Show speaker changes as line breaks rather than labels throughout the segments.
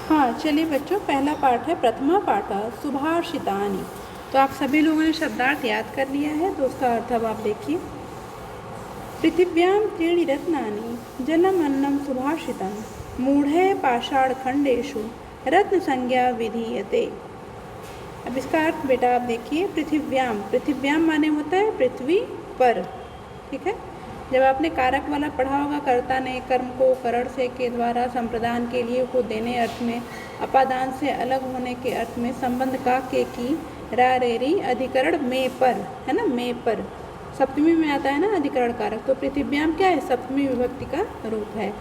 हाँ चलिए बच्चों, पहला पाठ है प्रथमा पाठ सुभाषितानि। तो आप सभी लोगों ने शब्दार्थ याद कर लिया है, तो उसका अर्थ अब आप देखिए। पृथिव्यां त्रीणि रत्नानि जलम अन्नम सुभाषितम मूढ़े पाषाणखंडेषु रत्न संज्ञा विधीयते। अब इसका अर्थ बेटा आप देखिए। पृथिव्यां माने होता है पृथ्वी पर, ठीक है। जब आपने कारक वाला पढ़ा होगा, कर्ता ने कर्म को करण से के द्वारा संप्रदान के लिए को देने अर्थ में, अपादान से अलग होने के अर्थ में, संबंध का के की रा रेरी अधिकरण में पर, है ना, में पर सप्तमी में आता है ना अधिकरण कारक। तो पृथिव्याम क्या है, सप्तमी विभक्ति का रूप है।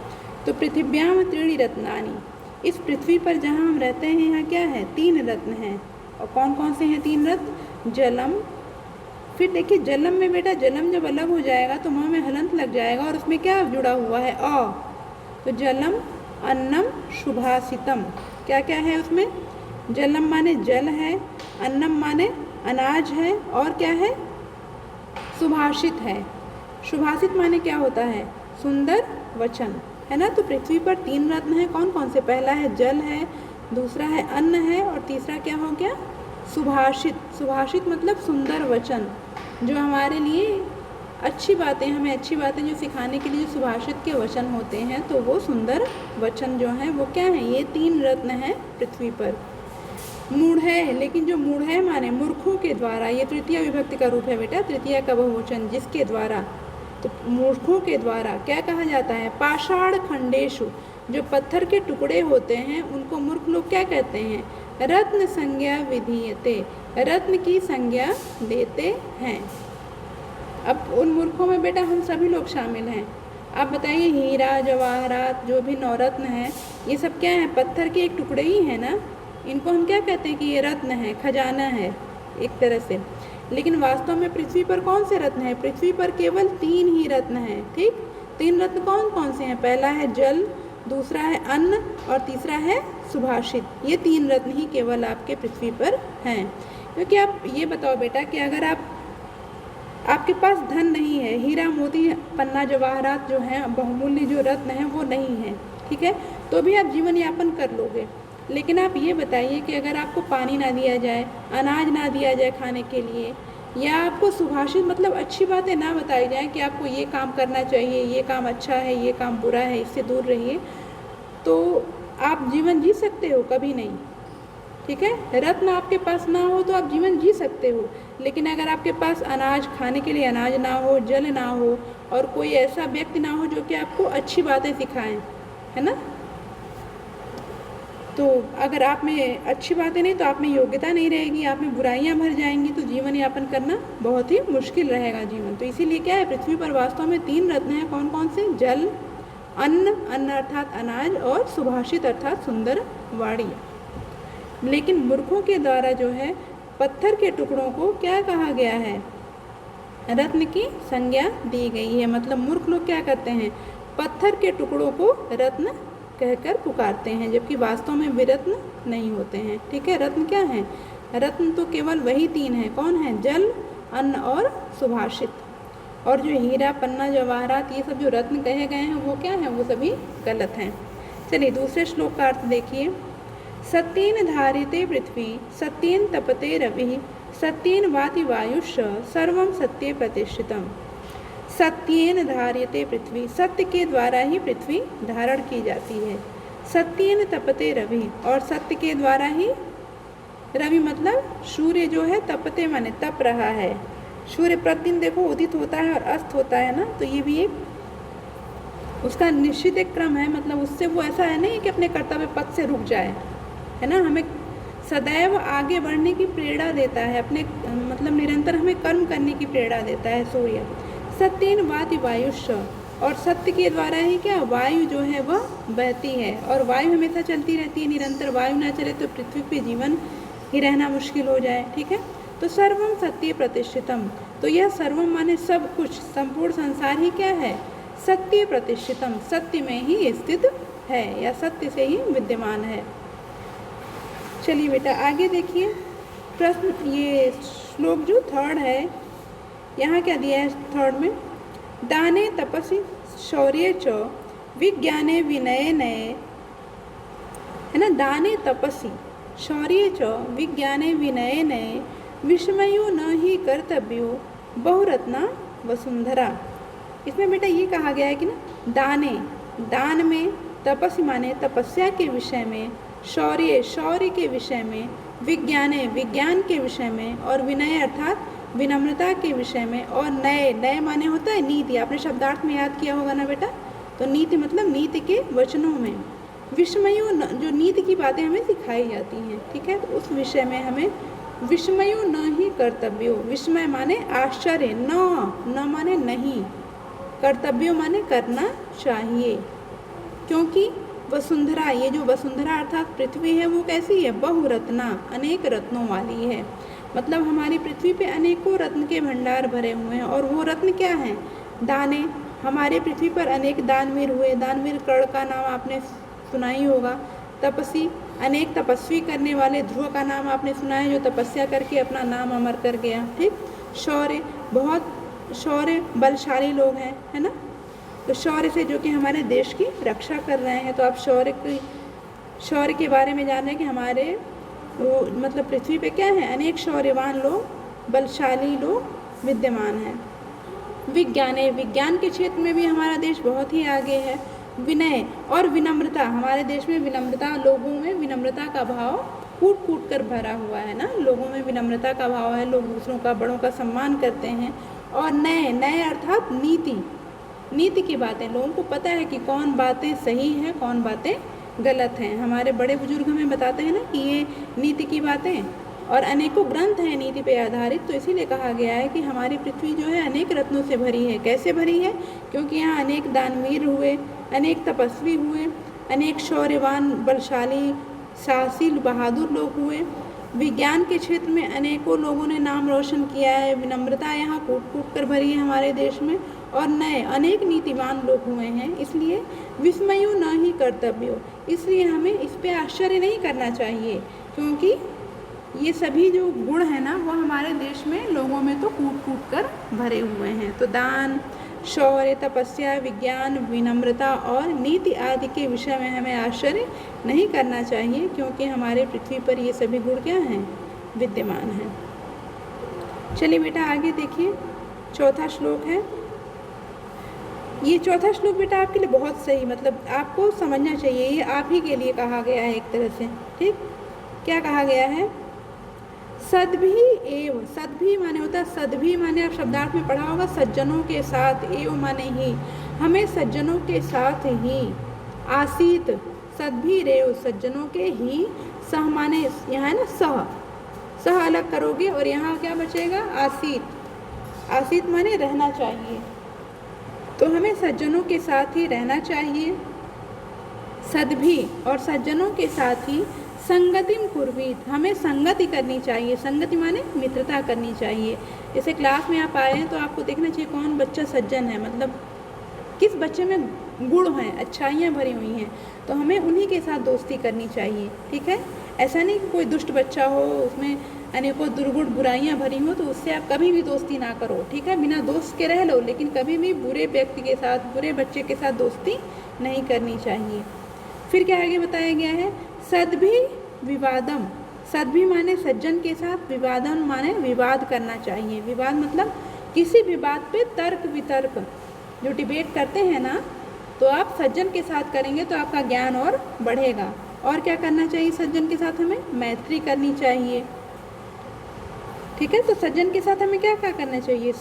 तो पृथिव्याम त्रीणि रत्नानि, इस पृथ्वी पर जहाँ हम रहते हैं यहाँ क्या है, 3 रत्न हैं। और कौन कौन से हैं 3 रत्न? जलम, फिर देखिए जलम में बेटा, जलम जब अलग हो जाएगा तो मुँह में हलंत लग जाएगा और उसमें क्या जुड़ा हुआ है, अ। तो जलम अन्नम सुभाषितम, क्या क्या है उसमें? जलम माने जल है, अन्नम माने अनाज है, और क्या है, सुभाषित है। सुभाषित माने क्या होता है, सुंदर वचन, है ना। तो पृथ्वी पर 3 रत्न हैं, कौन कौन से? पहला है जल है, दूसरा है अन्न है, और तीसरा क्या हो गया, सुभाषित। सुभाषित मतलब सुंदर वचन, जो हमारे लिए अच्छी बातें, हमें अच्छी बातें जो सिखाने के लिए जो सुभाषित के वचन होते हैं, तो वो सुंदर वचन जो हैं वो क्या हैं, ये 3 रत्न हैं पृथ्वी पर। मूढ़ है, लेकिन जो मूढ़ है माने मूर्खों के द्वारा, ये तृतीय विभक्ति का रूप है बेटा, तृतीय का बहुवचन, जिसके द्वारा। तो मूर्खों के द्वारा क्या कहा जाता है, पाषाण खंडेशु, जो पत्थर के टुकड़े होते हैं उनको मूर्ख लोग क्या कहते हैं, रत्न संज्ञा विधीयते, रत्न की संज्ञा देते हैं। अब उन मूर्खों में बेटा हम सभी लोग शामिल हैं। आप बताइए, हीरा जवाहरात जो भी नवरत्न हैं, ये सब क्या है, पत्थर के एक टुकड़े ही हैं ना। इनको हम क्या कहते हैं कि ये रत्न है, खजाना है एक तरह से। लेकिन वास्तव में पृथ्वी पर कौन से रत्न हैं? पृथ्वी पर केवल 3 ही रत्न हैं, ठीक। 3 रत्न कौन कौन से हैं? पहला है जल, दूसरा है अन्न, और तीसरा है सुभाषित। ये 3 रत्न ही केवल आपके पृथ्वी पर हैं। क्योंकि आप ये बताओ बेटा कि अगर आपके पास धन नहीं है, हीरा मोती पन्ना जवाहरात जो हैं, बहुमूल्य जो रत्न हैं वो नहीं है, ठीक है, तो भी आप जीवन यापन कर लोगे। लेकिन आप ये बताइए कि अगर आपको पानी ना दिया जाए, अनाज ना दिया जाए खाने के लिए, या आपको सुभाषित मतलब अच्छी बातें ना बताई जाएं कि आपको ये काम करना चाहिए, ये काम अच्छा है, ये काम बुरा है, इससे दूर रहिए, तो आप जीवन जी सकते हो? कभी नहीं, ठीक है। रत्न आपके पास ना हो तो आप जीवन जी सकते हो, लेकिन अगर आपके पास अनाज, खाने के लिए अनाज ना हो, जल ना हो, और कोई ऐसा व्यक्ति ना हो जो कि आपको अच्छी बातें सिखाएं, है ना, तो अगर आप में अच्छी बातें नहीं तो आप में योग्यता नहीं रहेगी, आप में बुराइयां भर जाएंगी, तो जीवन यापन करना बहुत ही मुश्किल रहेगा जीवन। तो इसीलिए क्या है, पृथ्वी पर वास्तव में 3 रत्न हैं, कौन कौन से? जल, अन्न, अन्न अर्थात अनाज, और सुभाषित अर्थात सुंदर वाणी। लेकिन मूर्खों के द्वारा जो है पत्थर के टुकड़ों को क्या कहा गया है, रत्न की संज्ञा दी गई है। मतलब मूर्ख लोग क्या करते हैं, पत्थर के टुकड़ों को रत्न कहकर पुकारते हैं, जबकि वास्तव में वे रत्न नहीं होते हैं, ठीक है। रत्न क्या है, रत्न तो केवल वही 3 हैं, कौन है, जल, अन्न और सुभाषित। और जो हीरा पन्ना जवाहरात ये सब जो रत्न कहे गए हैं वो क्या हैं, वो सभी गलत हैं। चलिए दूसरे श्लोक का अर्थ देखिए। सत्येन धारिते पृथ्वी सत्येन तपते रवि सत्येन वाति वायुश्च सर्वं सत्ये प्रतिष्ठितम्। सत्येन धार्यते पृथ्वी, सत्य के द्वारा ही पृथ्वी धारण की जाती है। सत्येन तपते रवि, और सत्य के द्वारा ही, रवि मतलब सूर्य जो है, तपते माने तप रहा है। सूर्य प्रतिदिन देखो उदित होता है और अस्त होता है ना, तो ये भी एक उसका निश्चित एक क्रम है। मतलब उससे वो ऐसा है नहीं कि अपने कर्तव्य पथ से रुक जाए, है ना। हमें सदैव आगे बढ़ने की प्रेरणा देता है, अपने मतलब निरंतर हमें कर्म करने की प्रेरणा देता है सूर्य। सत्येन वाति वायुश्च, और सत्य के द्वारा ही क्या, वायु जो है वह बहती है, और वायु हमेशा चलती रहती है निरंतर। वायु ना चले तो पृथ्वी पे जीवन ही रहना मुश्किल हो जाए, ठीक है। तो सर्वम सत्य प्रतिष्ठितम, तो यह सर्वम माने सब कुछ, संपूर्ण संसार ही क्या है, सत्य प्रतिष्ठितम, सत्य में ही स्थित है, या सत्य से ही विद्यमान है। चलिए बेटा आगे देखिए प्रश्न, ये श्लोक जो 3rd है, यहाँ क्या दिया है 3rd में, दाने तपसि शौर्ये च विज्ञाने विनये नये, है ना। दाने तपसि शौर्ये च विज्ञाने विनये नये विस्मयो न ही कर्तव्यो बहुरत्ना वसुंधरा। इसमें बेटा ये कहा गया है कि ना दाने, दान में, तपस्या माने तपस्या के विषय में, शौर्य, शौर्य के विषय में, विज्ञाने, विज्ञान के विषय में, और विनय अर्थात विनम्रता के विषय में, और नए, नए माने होता है नीति। आपने शब्दार्थ में याद किया होगा ना बेटा। तो नीति मतलब नीति के वचनों में, विस्मयो जो नीति की बातें हमें सिखाई जाती हैं, ठीक है। तो उस विषय में हमें विस्मयो न ही कर्तव्यो, विस्मय माने आश्चर्य, न माने नहीं, कर्तव्यो माने करना चाहिए। क्योंकि वसुंधरा, ये जो वसुंधरा अर्थात पृथ्वी है वो कैसी है, बहुरत्ना, अनेक रत्नों वाली है। मतलब हमारी पृथ्वी पे अनेकों रत्न के भंडार भरे हुए हैं। और वो रत्न क्या हैं, दाने। हमारे पृथ्वी पर अनेक दानवीर हुए, दानवीर कर्ण का नाम आपने सुना ही होगा। तपस्वी, अनेक तपस्वी करने वाले, ध्रुव का नाम आपने सुना है जो तपस्या करके अपना नाम अमर कर गया, ठीक। शौर्य, बहुत शौर्य बलशाली लोग हैं, है ना। तो शौर्य से जो कि हमारे देश की रक्षा कर रहे हैं। तो आप शौर्य के बारे में जान रहे हैं कि हमारे वो मतलब पृथ्वी पे क्या है, अनेक शौर्यवान लोग, बलशाली लोग विद्यमान हैं। विज्ञाने, विज्ञान के क्षेत्र में भी हमारा देश बहुत ही आगे है। विनय और विनम्रता, हमारे देश में विनम्रता, लोगों में विनम्रता का भाव कूट कूट कर भरा हुआ है ना। लोगों में विनम्रता का भाव है, लोग दूसरों का, बड़ों का सम्मान करते हैं। और नए, नए अर्थात नीति, नीति की बातें, लोगों को पता है कि कौन बातें सही हैं, कौन बातें गलत हैं। हमारे बड़े बुजुर्ग हमें बताते हैं ना कि ये नीति की बातें, और अनेकों ग्रंथ हैं नीति पे आधारित। तो इसीलिए कहा गया है कि हमारी पृथ्वी जो है अनेक रत्नों से भरी है। कैसे भरी है, क्योंकि यहाँ अनेक दानवीर हुए, अनेक तपस्वी हुए, अनेक शौर्यवान, बलशाली, साहसी, बहादुर लोग हुए। विज्ञान के क्षेत्र में अनेकों लोगों ने नाम रोशन किया है। विनम्रता यहाँ कूट कूट कर भरी है हमारे देश में। और नए, अनेक नीतिवान लोग हुए हैं। इसलिए विस्मयो न ही कर्तव्यो, इसलिए हमें इस पे आश्चर्य नहीं करना चाहिए, क्योंकि ये सभी जो गुण हैं ना वो हमारे देश में लोगों में तो कूट कूट कर भरे हुए हैं। तो दान, शौर्य, तपस्या, विज्ञान, विनम्रता और नीति आदि के विषय में हमें आश्चर्य नहीं करना चाहिए, क्योंकि हमारे पृथ्वी पर ये सभी गुण क्या हैं, विद्यमान हैं। चलिए बेटा आगे देखिए, चौथा श्लोक है। ये चौथा श्लोक बेटा आपके लिए बहुत सही, मतलब आपको समझना चाहिए, ये आप ही के लिए कहा गया है एक तरह से, ठीक। क्या कहा गया है, सद्भी एव, सद्भी माने होता है, सद्भी माने आप शब्दार्थ में पढ़ा होगा सज्जनों के साथ, एव माने ही, हमें सज्जनों के साथ ही, आसीत, सद्भी रेव, सज्जनों के ही, सह माने यहाँ है ना सह, सह अलग करोगे और यहाँ क्या बचेगा, आसीत, आसीत माने रहना चाहिए। तो हमें सज्जनों के साथ ही रहना चाहिए। सद्भी, और सज्जनों के साथ ही संगतिम कुर्वीत, हमें संगति करनी चाहिए। संगति माने मित्रता करनी चाहिए। जैसे क्लास में आप आए हैं तो आपको देखना चाहिए कौन बच्चा सज्जन है, मतलब किस बच्चे में गुण हैं, अच्छाइयाँ भरी हुई हैं, तो हमें उन्हीं के साथ दोस्ती करनी चाहिए, ठीक है। ऐसा नहीं कि कोई दुष्ट बच्चा हो, उसमें अनेकों दुर्गुण बुराइयाँ भरी हो, तो उससे आप कभी भी दोस्ती ना करो, ठीक है। बिना दोस्त के रह लो, लेकिन कभी भी बुरे व्यक्ति के साथ, बुरे बच्चे के साथ दोस्ती नहीं करनी चाहिए। फिर क्या आगे बताया गया है, सद्भी विवादम, सद्भी माने सज्जन के साथ, विवादम माने विवाद करना चाहिए। विवाद मतलब किसी भी बात पे तर्क वितर्क, जो डिबेट करते हैं ना, तो आप सज्जन के साथ करेंगे तो आपका ज्ञान और बढ़ेगा। और क्या करना चाहिए सज्जन के साथ, हमें मैत्री करनी चाहिए, ठीक है। तो सज्जन के साथ हमें क्या क्या करना चाहिए,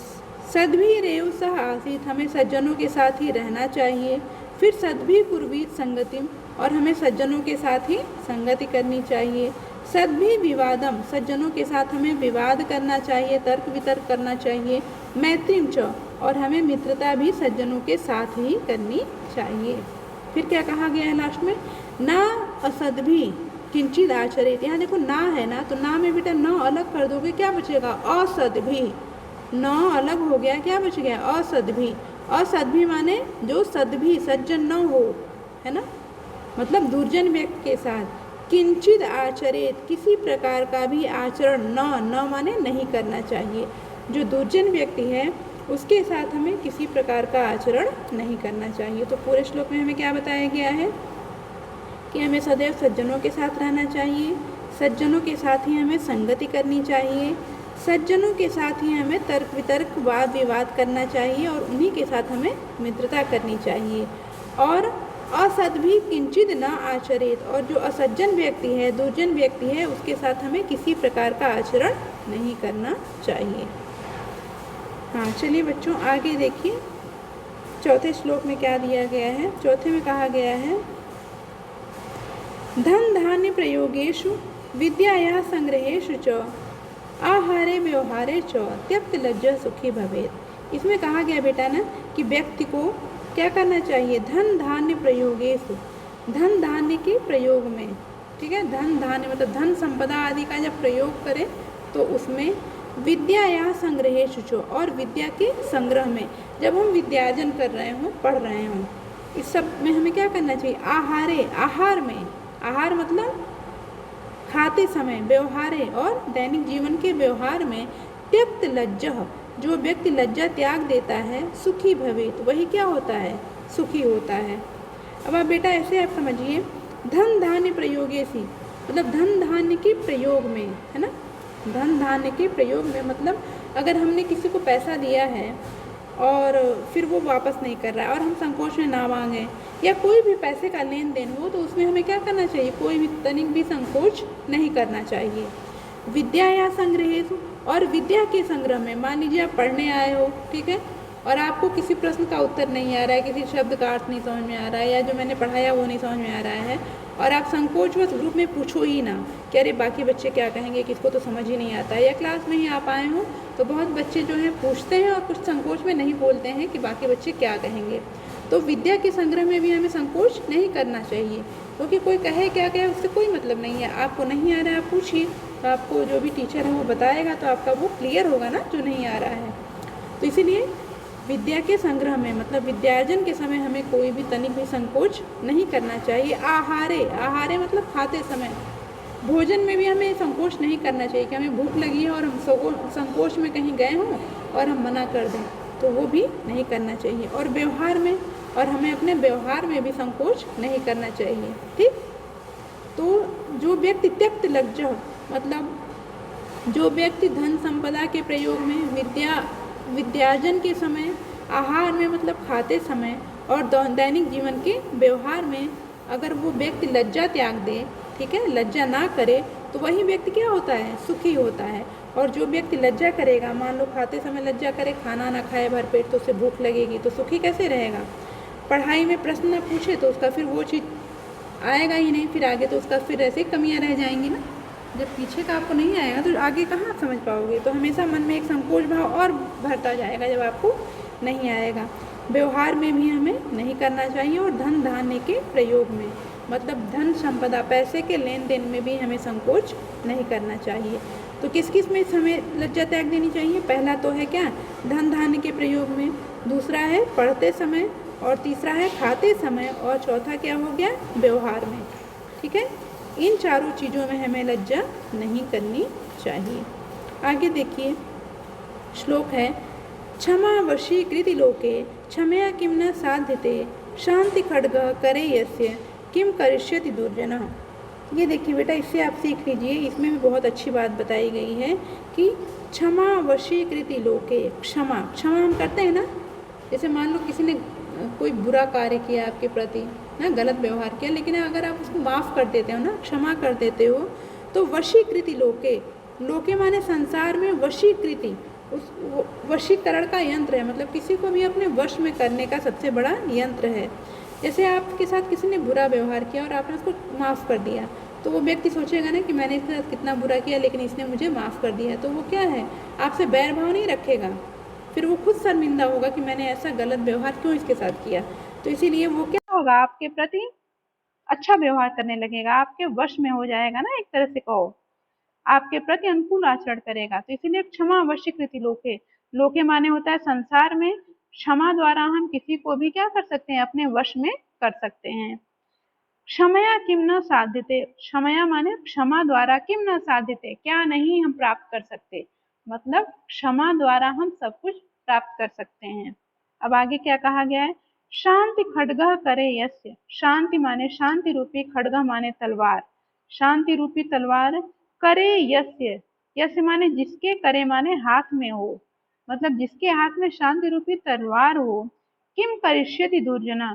सद्भी रेव सह आसीत, हमें सज्जनों के साथ ही रहना चाहिए। फिर सद्भी कुर्वीत संगतिम, और हमें सज्जनों के साथ ही संगति करनी चाहिए। सद्भी विवादम, सज्जनों के साथ हमें विवाद करना चाहिए, तर्क वितर्क करना चाहिए। मैत्रीम च, और हमें मित्रता भी सज्जनों के साथ ही करनी चाहिए। फिर क्या कहा गया है लास्ट में, ना असद्भी किंचित आचरित, यहाँ देखो ना है ना, तो ना में बेटा न अलग कर दोगे, क्या बचेगा, असद्भी, न अलग हो गया, क्या बच गया, असद्भी। असद्भी माने जो सद्भी, सज्जन न हो, है ना, मतलब दुर्जन व्यक्ति के साथ। किंचित आचरित, किसी प्रकार का भी आचरण, न माने नहीं करना चाहिए। जो दुर्जन व्यक्ति है उसके साथ हमें किसी प्रकार का आचरण नहीं करना चाहिए। तो पूरे श्लोक में हमें क्या बताया गया है कि हमें सदैव सज्जनों के साथ रहना चाहिए, सज्जनों के साथ ही हमें संगति करनी चाहिए, सज्जनों के साथ ही हमें तर्क वितर्क वाद विवाद करना चाहिए और उन्हीं के साथ हमें मित्रता करनी चाहिए। और असद भी किंचित न आचरित, और जो असज्जन व्यक्ति है, दुर्जन व्यक्ति है, उसके साथ हमें किसी प्रकार का आचरण नहीं करना चाहिए। हाँ, चलिए बच्चों आगे देखिए चौथे श्लोक में क्या दिया गया है। चौथे में कहा गया है धन धान्य प्रयोगेषु विद्याया संग्रहेषु च आहारे व्यवहारे च त्यक्त लज्जा सुखी भवेत्। इसमें कहा गया बेटा ना कि व्यक्ति को क्या करना चाहिए, धन धान्य प्रयोगेषु, धन धान्य के प्रयोग में, ठीक है, धन धान्य मतलब धन संपदा आदि का जब प्रयोग करें तो उसमें विद्या या संग्रहेषु च, और विद्या के संग्रह में, जब हम विद्यार्जन कर रहे हों, पढ़ रहे हों, इस सब में हमें क्या करना चाहिए, आहारे, आहार में, आहार मतलब खाते समय, व्यवहारे और दैनिक जीवन के व्यवहार में त्यक्त लज्जा, जो व्यक्ति लज्जा त्याग देता है, सुखी भवेत्, वही क्या होता है, सुखी होता है। अब आप बेटा ऐसे आप समझिए, धन धान्य प्रयोगेसी मतलब धन धान्य के प्रयोग में, है ना, धन धान्य के प्रयोग में मतलब अगर हमने किसी को पैसा दिया है और फिर वो वापस नहीं कर रहा है और हम संकोच में ना मांगें, या कोई भी पैसे का लेन देन हो, तो उसमें हमें क्या करना चाहिए, कोई भी तनिक भी संकोच नहीं करना चाहिए। विद्या या संग्रहेषु, और विद्या के संग्रह में, मान लीजिए आप पढ़ने आए हो, ठीक है, और आपको किसी प्रश्न का उत्तर नहीं आ रहा है, किसी शब्द का अर्थ नहीं समझ में आ रहा है, या जो मैंने पढ़ाया वो नहीं समझ में आ रहा है, और आप संकोचवश ग्रुप में पूछो ही ना कि अरे बाकी बच्चे क्या कहेंगे, किसको तो समझ ही नहीं आता है, या क्लास में ही आप आए हो तो बहुत बच्चे जो हैं पूछते हैं और कुछ संकोच में नहीं बोलते हैं कि बाकी बच्चे क्या कहेंगे। तो विद्या के संग्रह में भी हमें संकोच नहीं करना चाहिए, क्योंकि कोई कहे क्या कहे उससे कोई मतलब नहीं है। आपको नहीं आ रहा है आप पूछिए, तो आपको जो भी टीचर है वो बताएगा, तो आपका वो क्लियर होगा ना जो नहीं आ रहा है। तो इसीलिए विद्या के संग्रह में मतलब विद्यार्जन के समय हमें कोई भी तनिक भी संकोच नहीं करना चाहिए। आहारे, आहारे मतलब खाते समय, भोजन में भी हमें संकोच नहीं करना चाहिए कि हमें भूख लगी है और हम संकोच में कहीं गए हों और हम मना कर दें, तो वो भी नहीं करना चाहिए। और व्यवहार में, और हमें अपने व्यवहार में भी संकोच नहीं करना चाहिए, ठीक। तो जो व्यक्ति त्यक्त लज्जा मतलब जो व्यक्ति धन संपदा के प्रयोग में, विद्यार्जन के समय, आहार में मतलब खाते समय, और दैनिक जीवन के व्यवहार में अगर वो व्यक्ति लज्जा त्याग दे, ठीक है, लज्जा ना करे, तो वही व्यक्ति क्या होता है, सुखी होता है। और जो व्यक्ति लज्जा करेगा, मान लो खाते समय लज्जा करे, खाना ना खाए भरपेट, तो उसे भूख लगेगी, तो सुखी कैसे रहेगा। पढ़ाई में प्रश्न ना पूछे तो उसका फिर वो चीज़ आएगा ही नहीं, फिर आगे तो उसका फिर ऐसे कमियाँ रह जाएंगी ना। जब पीछे का आपको नहीं आएगा तो आगे कहाँ समझ पाओगे, तो हमेशा मन में एक संकोच भाव और भरता जाएगा जब आपको नहीं आएगा। व्यवहार में भी हमें नहीं करना चाहिए, और धन धान्य के प्रयोग में मतलब धन संपदा, पैसे के लेन देन में भी हमें संकोच नहीं करना चाहिए। तो किस किस में हमें लज्जा त्याग देनी चाहिए, पहला तो है क्या, धन धान्य के प्रयोग में, दूसरा है पढ़ते समय, और तीसरा है खाते समय, और चौथा क्या हो गया, व्यवहार में, ठीक है। इन चारों चीज़ों में हमें लज्जा नहीं करनी चाहिए। आगे देखिए श्लोक है, क्षमा वशीकृति लोके क्षमया किम न साध्यते शांति खड्ग करे यस्य किम करिष्यति दुर्जनः। ये देखिए बेटा, इससे आप सीख लीजिए, इसमें भी बहुत अच्छी बात बताई गई है कि क्षमा वशीकृति लोके, क्षमा, क्षमा हम करते हैं ना, जैसे मान लो किसी ने कोई बुरा कार्य किया आपके प्रति ना, गलत व्यवहार किया, लेकिन अगर आप उसको माफ़ कर देते हो ना, क्षमा कर देते हो, तो वशीकृति लोके, लोके माने संसार में, वशीकृति उस वशीकरण का यंत्र है, मतलब किसी को भी अपने वश में करने का सबसे बड़ा यंत्र है। जैसे आपके साथ किसी ने बुरा व्यवहार किया और आपने उसको माफ़ कर दिया, तो वो व्यक्ति सोचेगा ना कि मैंने इसके साथ कितना बुरा किया लेकिन इसने मुझे माफ़ कर दिया, तो वो क्या है, आपसे बैर भाव नहीं रखेगा, फिर वो खुद शर्मिंदा होगा कि मैंने ऐसा गलत व्यवहार क्यों इसके साथ किया। तो इसीलिए वो क्या होगा, आपके प्रति अच्छा व्यवहार करने लगेगा, आपके वश में हो जाएगा ना, एक तरह से कहो, आपके प्रति अनुकूल आचरण करेगा। तो इसीलिए क्षमा वशीकृति लोके, लोके माने होता है संसार में, क्षमा द्वारा हम किसी को भी क्या कर सकते हैं, अपने वश में कर सकते हैं। क्षमया किम न साध्यते, क्षमया माने क्षमा द्वारा, किम न साध्यते, क्या नहीं हम प्राप्त कर सकते, मतलब क्षमा द्वारा हम सब कुछ प्राप्त कर सकते हैं। अब आगे क्या कहा गया है, शांति खड्गः करे यस्य, शांति माने शांति रूपी, खड्ग माने तलवार, शांति रूपी तलवार, करे यस्य, यस्य माने जिसके, करे माने हाथ में हो, मतलब जिसके हाथ में शांति रूपी तलवार हो, किम करिष्यति दुर्जना,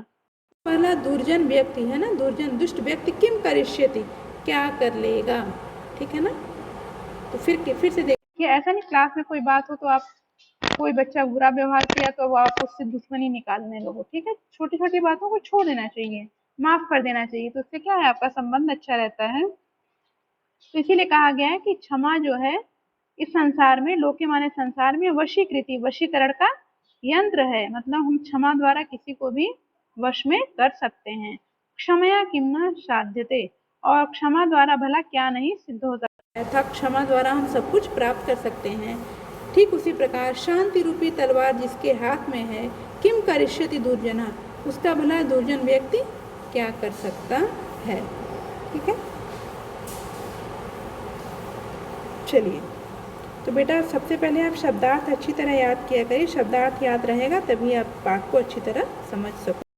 पहला दुर्जन व्यक्ति है ना, दुर्जन दुष्ट व्यक्ति, किम करिष्यति क्या कर लेगा, ठीक है ना। तो फिर से देखिए, ऐसा नहीं क्लास में कोई बात हो तो आप, कोई बच्चा बुरा व्यवहार किया तो आप उससे दुश्मनी निकालने लगो, ठीक है। छोटी छोटी बातों को छोड़ देना चाहिए, माफ कर देना चाहिए, तो उससे क्या है, आपका संबंध अच्छा रहता है। तो इसीलिए कहा गया है कि क्षमा जो है इस संसार में, लोके माने संसार में, वशीकृति, वशीकरण का यंत्र है, मतलब हम क्षमा द्वारा किसी को भी वश में कर सकते हैं। क्षमया किम न साध्यते, और क्षमा द्वारा भला क्या नहीं सिद्ध हो सकता है, अर्थात क्षमा द्वारा हम सब कुछ प्राप्त कर सकते हैं। ठीक उसी प्रकार शांति रूपी तलवार जिसके हाथ में है, किम करिष्यति दुर्जना, उसका भला दुर्जन व्यक्ति क्या कर सकता है, ठीक है। चलिए, तो बेटा सबसे पहले आप शब्दार्थ अच्छी तरह याद किया करिए, शब्दार्थ याद रहेगा तभी आप पाठ को अच्छी तरह समझ सको।